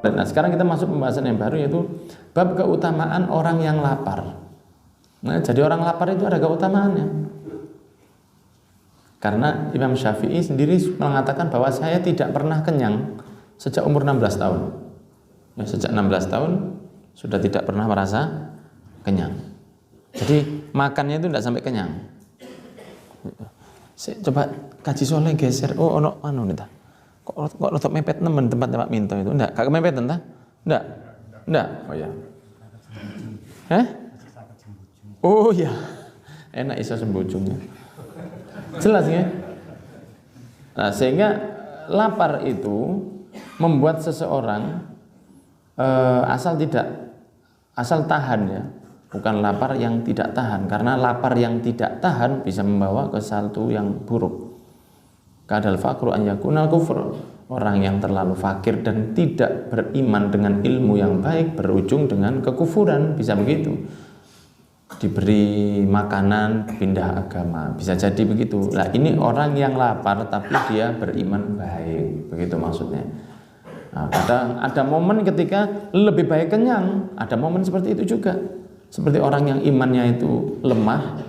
Nah, sekarang kita masuk pembahasan yang baru, yaitu bab keutamaan orang yang lapar. Nah, jadi orang lapar itu ada keutamaannya. Karena Imam Syafi'i sendiri mengatakan bahwa saya tidak pernah kenyang sejak umur 16 tahun. Ya, sejak 16 tahun sudah tidak pernah merasa kenyang. Jadi makannya itu tidak sampai kenyang. Saya coba kaji soleh geser. Oh, ono anu nih ta. Kok rotok mepet nemen tempat Pak Minto itu. Enggak, kagak mepet entah? Enggak. Oh ya. Oh ya. Enak iso sembujungnya. Jelas ya? Nah, sehingga lapar itu membuat seseorang asal tahan ya, bukan lapar yang tidak tahan, karena lapar yang tidak tahan bisa membawa ke satu yang buruk. Kadal faqru an yakunal kufur. Orang yang terlalu fakir dan tidak beriman dengan ilmu yang baik berujung dengan kekufuran, bisa begitu. Diberi makanan pindah agama, bisa jadi begitu. Nah, ini orang yang lapar tapi dia beriman baik, begitu maksudnya. Nah, ada momen ketika lebih baik kenyang, ada momen seperti itu juga. Seperti orang yang imannya itu lemah,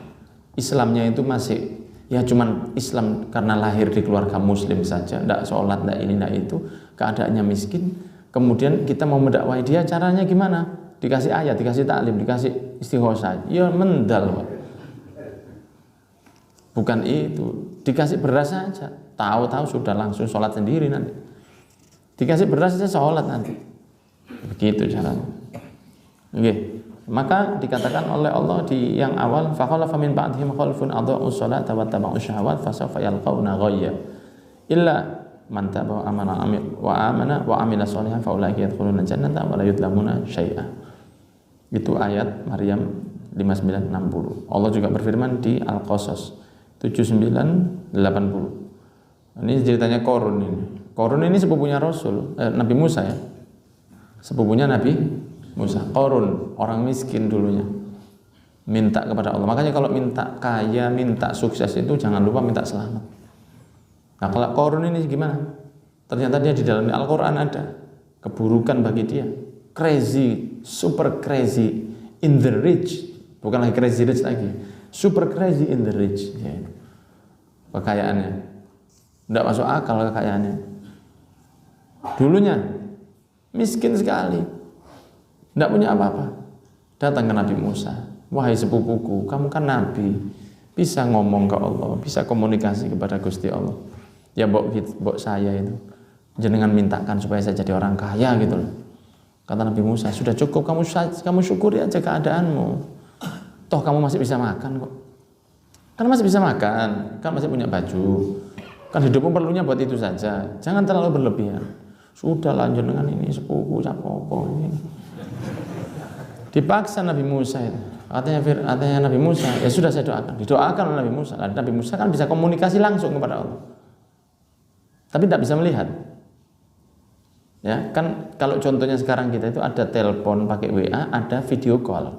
Islamnya itu masih ya cuman Islam karena lahir di keluarga muslim saja, tidak sholat, tidak ini, tidak itu, keadaannya miskin. Kemudian kita mau mendakwahi dia, caranya gimana? Dikasih ayat, dikasih taklim, dikasih istighosah, ya mendal Pak. Bukan itu, dikasih beras saja, tahu-tahu sudah langsung sholat sendiri nanti. Dikasih beras saja sholat nanti, begitu caranya. Oke. Maka dikatakan oleh Allah di yang awal, fakhalafa min ba'dihim khalfun adha'us salata wa taba'us syahawat fasawfa yalqauna ghayya illa man taba wa amila sholihan fa ulaika yadkhuluna jannata wa la yudlamuna syai'a. Itu ayat Maryam 5960. Allah juga berfirman di Al-Qasas 7980. Ini ceritanya Qarun ini. Qarun ini sepupunya Nabi Musa ya. Sepupunya Nabi Musa. Qarun, orang miskin dulunya. Minta kepada Allah. Makanya kalau minta kaya, minta sukses itu jangan lupa minta selamat. Nah, kalau Qarun ini gimana? Ternyata dia di dalam Al-Qur'an ada keburukan bagi dia. Crazy, super crazy in the rich, bukan lagi crazy rich lagi, super crazy in the rich ya. Kekayaannya tidak masuk akal, kekayaannya dulunya miskin sekali, tidak punya apa-apa. Datang ke Nabi Musa, wahai sepupuku, kamu kan nabi, bisa ngomong ke Allah, bisa komunikasi kepada Gusti Allah. Ya mbok saya itu jenengan mintakan supaya saya jadi orang kaya gitu loh. Kata Nabi Musa, sudah cukup, kamu syukuri aja keadaanmu. Toh kamu masih bisa makan kok. Kan masih bisa makan, kan masih punya baju. Kan hidupmu perlunya buat itu saja. Jangan terlalu berlebihan. Sudah lanjut dengan ini sepupu capopo ini. Dipaksa Nabi Musa itu. Katanya Nabi Musa, ya sudah saya doakan. Didoakan oleh Nabi Musa. Lalu Nabi Musa kan bisa komunikasi langsung kepada Allah. Tapi tidak bisa melihat. Ya, kan kalau contohnya sekarang kita itu ada telepon pakai WA, ada video call.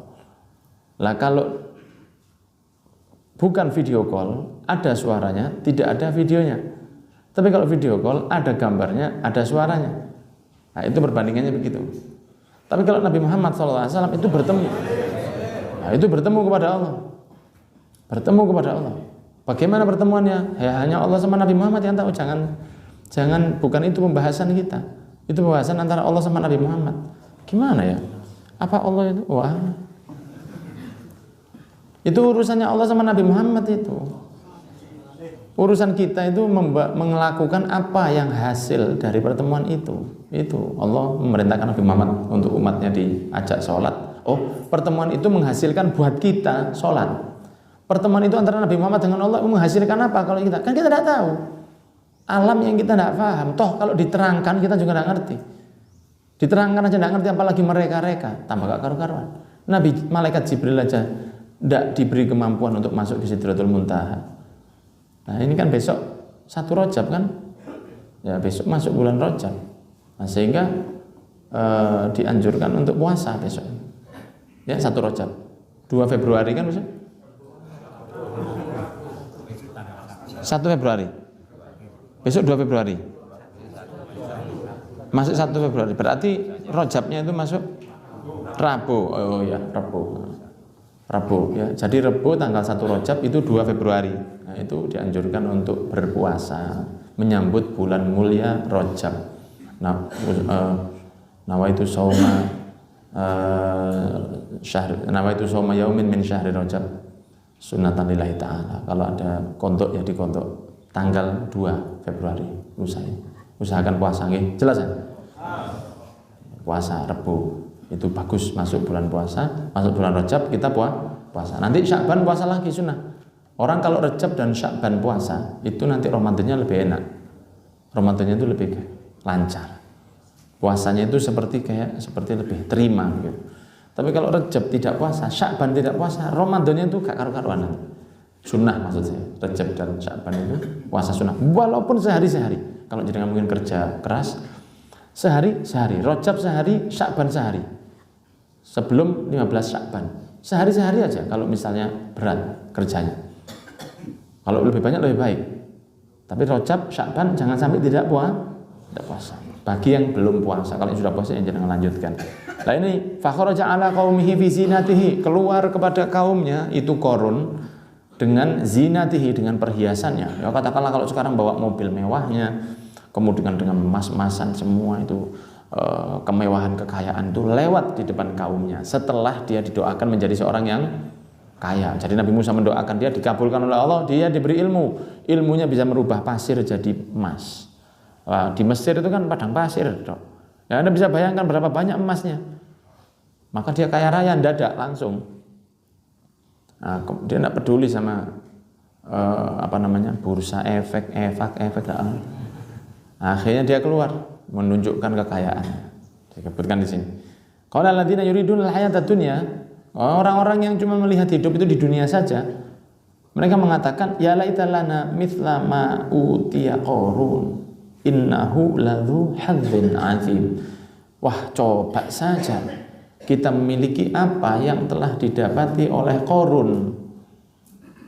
Lah kalau bukan video call, ada suaranya, tidak ada videonya. Tapi kalau video call ada gambarnya, ada suaranya. Nah, itu perbandingannya begitu. Tapi kalau Nabi Muhammad SAW itu bertemu. Nah, itu bertemu kepada Allah. Bertemu kepada Allah. Bagaimana pertemuannya? Ya, hanya Allah sama Nabi Muhammad yang tahu. Jangan bukan itu pembahasan kita. Itu pembahasan antara Allah sama Nabi Muhammad. Gimana ya? Apa Allah itu? Wah. Itu urusannya Allah sama Nabi Muhammad itu. Urusan kita itu melakukan apa yang hasil dari pertemuan itu. Itu Allah memerintahkan Nabi Muhammad untuk umatnya diajak sholat. Oh, pertemuan itu menghasilkan buat kita sholat. Pertemuan itu antara Nabi Muhammad dengan Allah menghasilkan apa kalau kita? Kan kita tidak tahu. Alam yang kita tidak paham. Toh kalau diterangkan kita juga tidak ngerti. Diterangkan aja tidak ngerti, apalagi mereka tambah gak karu-karuan. Nabi malaikat Jibril aja tidak diberi kemampuan untuk masuk ke Sidratul Muntaha. Nah ini kan besok 1 Rajab kan? Ya besok masuk bulan Rajab. Nah sehingga dianjurkan untuk puasa besok. Ya 1 Rajab. 2 Februari kan besok? 1 Februari. Besok 2 Februari. Masuk 1 Februari. Berarti Rajabnya itu masuk Rabu. Oh ya, Rabu. Rabu ya. Jadi Rabu tanggal 1 Rajab itu 2 Februari. Nah, itu dianjurkan untuk berpuasa menyambut bulan mulia Rajab. Nah, nawaitu sauma nawaitu sauma yaumin min syahri Rajab sunnatan lillahi ta'ala. Kalau ada kontok ya di kontok tanggal 2 Februari usahakan puasa nggih. Jelas ya? Puasa Rabu itu bagus, masuk bulan puasa, masuk bulan Rajab kita puasa. Nanti Sya'ban puasa lagi sunnah. Orang kalau Rajab dan Sya'ban puasa itu nanti Ramadannya lebih enak. Ramadannya itu lebih lancar. Puasanya itu seperti lebih terima gitu. Tapi kalau Rajab tidak puasa, Sya'ban tidak puasa, Ramadannya itu gak karu-karuan. Sunnah maksud saya. Rajab dan Sya'ban itu puasa sunnah. Walaupun sehari-sehari. Kalau jenengan mungkin kerja keras, sehari, Rajab sehari, Sya'ban sehari. Sebelum 15 Sya'ban. Sehari-sehari aja kalau misalnya berat kerjanya. Kalau lebih banyak lebih baik. Tapi Rajab, Sya'ban jangan sampai tidak puasa. Bagi yang belum puasa, kalau yang sudah puasa yang jangan lanjutkan. Nah ini fakharaja ala qaumihi fi zinatihi, keluar kepada kaumnya itu Qarun dengan zinatihi, dengan perhiasannya. Ya katakanlah kalau sekarang bawa mobil mewahnya, kemudian dengan emas-emasan semua itu kemewahan kekayaan itu lewat di depan kaumnya setelah dia didoakan menjadi seorang yang kaya. Jadi Nabi Musa mendoakan dia dikabulkan oleh Allah, dia diberi ilmunya bisa merubah pasir jadi emas. Di Mesir itu kan padang pasir, ya, Anda bisa bayangkan berapa banyak emasnya. Maka dia kaya raya dadak langsung. Nah, dia tidak peduli sama bursa efek. Akhirnya dia keluar menunjukkan kekayaan. Disebutkan di sini. Qala alladziina yuriduna al-hayata dunya, orang-orang yang cuma melihat hidup itu di dunia saja, mereka mengatakan ya laita lana mithla ma utiya Qarun innahu ladzu hadzin azim. Wah, coba saja kita memiliki apa yang telah didapati oleh Qarun.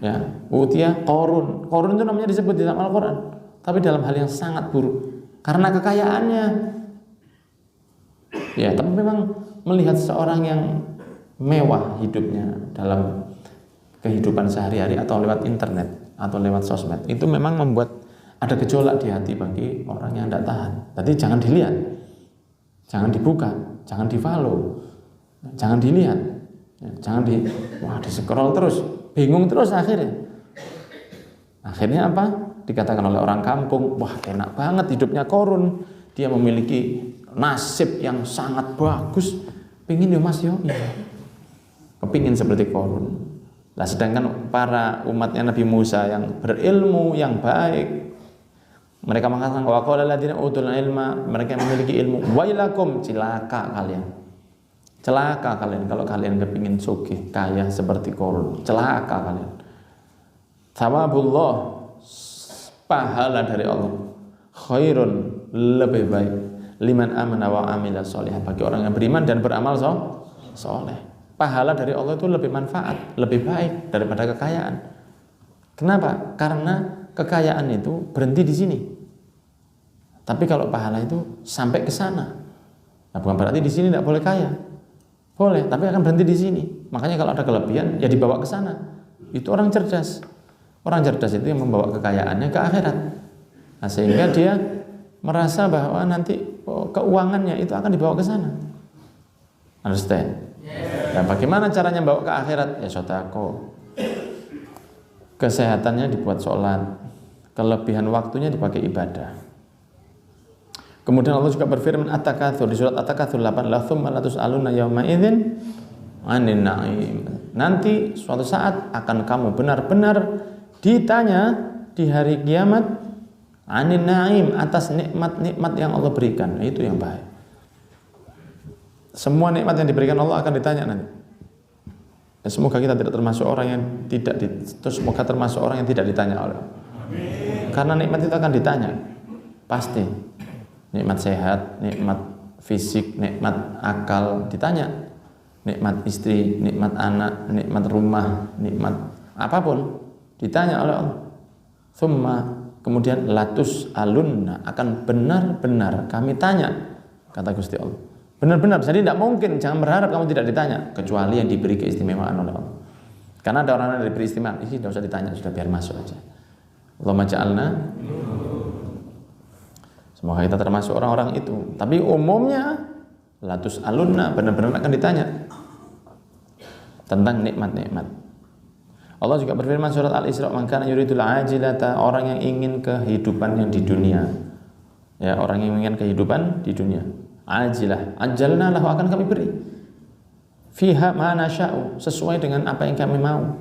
Ya, utiya Qarun. Qarun itu namanya disebut di dalam Al-Qur'an, tapi dalam hal yang sangat buruk karena kekayaannya. Ya, tapi memang melihat seorang yang mewah hidupnya dalam kehidupan sehari-hari atau lewat internet atau lewat sosmed, itu memang membuat ada gejolak di hati bagi orang yang tidak tahan. Jadi jangan dilihat, jangan dibuka, jangan di-follow, jangan dilihat, jangan di scroll terus, bingung terus akhirnya. Akhirnya apa? Dikatakan oleh orang kampung, wah enak banget hidupnya Qarun, dia memiliki nasib yang sangat bagus, pengin ya mas yo, kepingin seperti Qarun. Nah, sedangkan para umatnya Nabi Musa yang berilmu, yang baik, mereka mengatakan wa qala alladziina utul ilma, mereka yang memiliki ilmu, wailakum, celaka kalian kalau kalian kepingin sugih kaya seperti Qarun, celaka kalian. Thawabullah, pahala dari Allah, khairun, lebih baik, liman amana wa amila sholihah, bagi orang yang beriman dan beramal soleh. Pahala dari Allah itu lebih manfaat, lebih baik daripada kekayaan. Kenapa? Karena kekayaan itu berhenti di sini. Tapi kalau pahala itu sampai ke sana. Nah, bukan berarti di sini tidak boleh kaya. Boleh, tapi akan berhenti di sini. Makanya kalau ada kelebihan ya dibawa ke sana. Itu orang cerdas. Orang cerdas itu yang membawa kekayaannya ke akhirat. Nah, sehingga dia merasa bahwa nanti keuangannya itu akan dibawa ke sana. Understand? Ya, bagaimana caranya bawa ke akhirat? Ya sedekah. Kesehatannya dibuat sholat, kelebihan waktunya dipakai ibadah. Kemudian Allah juga berfirman At-Takatsur di surat At-Takatsur 8, la tsumma latus'aluna yauma idzin 'anin na'im. Nanti suatu saat akan kamu benar-benar ditanya di hari kiamat 'anin na'im, atas nikmat-nikmat yang Allah berikan. Nah, itu yang baik. Semua nikmat yang diberikan Allah akan ditanya nanti. Dan semoga kita tidak termasuk orang yang semoga termasuk orang yang tidak ditanya oleh Allah. Karena nikmat itu akan ditanya. Pasti. Nikmat sehat, nikmat fisik, nikmat akal ditanya. Nikmat istri, nikmat anak, nikmat rumah, nikmat apapun ditanya oleh Allah. Kemudian latus alunna, akan benar-benar kami tanya kata Gusti Allah. Benar-benar, jadi tidak mungkin, jangan berharap kamu tidak ditanya, kecuali yang diberi keistimewaan oleh Allah. Karena ada orang yang diberi istimewa, ini tidak usah ditanya, sudah biar masuk aja. Allahumma ja'alna. Semoga kita termasuk orang-orang itu. Tapi umumnya latus alunna, benar-benar akan ditanya tentang nikmat-nikmat. Allah juga berfirman surat Al-Isra, "Man kana yuridul ajilata", orang yang ingin kehidupan yang di dunia. Ya, orang yang ingin kehidupan di dunia. Ajilah, ajalna lahu, akan kami beri. Fiha ma nasya'u, sesuai dengan apa yang kami mau.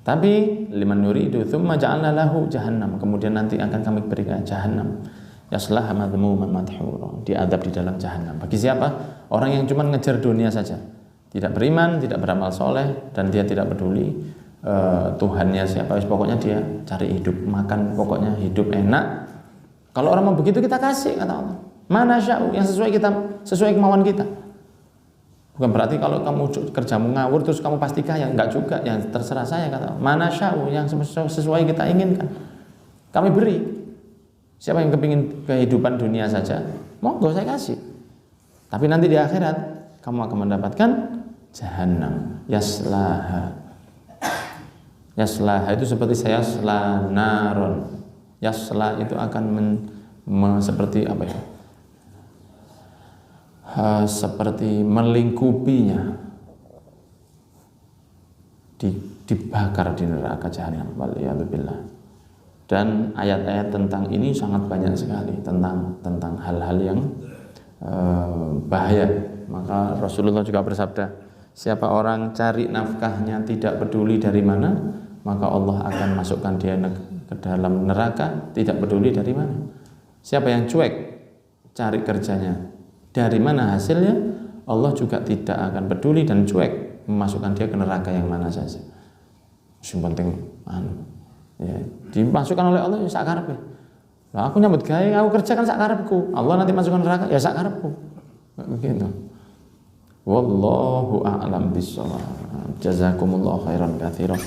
Tapi liman yuridu tsumma ja'alna lahu jahannam, kemudian nanti akan kami berikan jahannam. Yaslaha madhmuman madhura, diadab di dalam jahannam. Bagi siapa? Orang yang cuma ngejar dunia saja. Tidak beriman, tidak beramal soleh, dan dia tidak peduli Tuhannya siapa. Pokoknya dia cari hidup, makan, pokoknya hidup enak. Kalau orang mau begitu kita kasih, kata Allah. Mana sya'u, yang sesuai kemauan kita. Bukan berarti kalau kamu kerjamu ngawur terus kamu pasti kaya, enggak juga. Yang terserah saya, kata Allah. Mana sya'u, yang sesuai kita inginkan, kami beri. Siapa yang kepingin kehidupan dunia saja, monggo saya kasih. Tapi nanti di akhirat kamu akan mendapatkan jahannam. Yaslaha. Yaslaha itu seperti saya yasla naron. Yasla itu akan seperti apa ya? Seperti melingkupinya, dibakar di neraka jahanam. Waliyadzubillah. Dan ayat-ayat tentang ini sangat banyak sekali, tentang hal-hal yang bahaya. Maka Rasulullah juga bersabda, siapa orang cari nafkahnya tidak peduli dari mana, maka Allah akan masukkan dia ke dalam neraka tidak peduli dari mana. Siapa yang cuek cari kerjanya dari mana hasilnya, Allah juga tidak akan peduli dan cuek memasukkan dia ke neraka yang mana saja. Yang penting ya, dimasukkan oleh Allah ya sakarepku. Lah aku nyambut gawe, aku kerjakan sakarepku. Allah nanti masukkan neraka ya sakarepku. Begitu. Wallahu a'lam bishawab. Jazakumullahu khairan katsiran.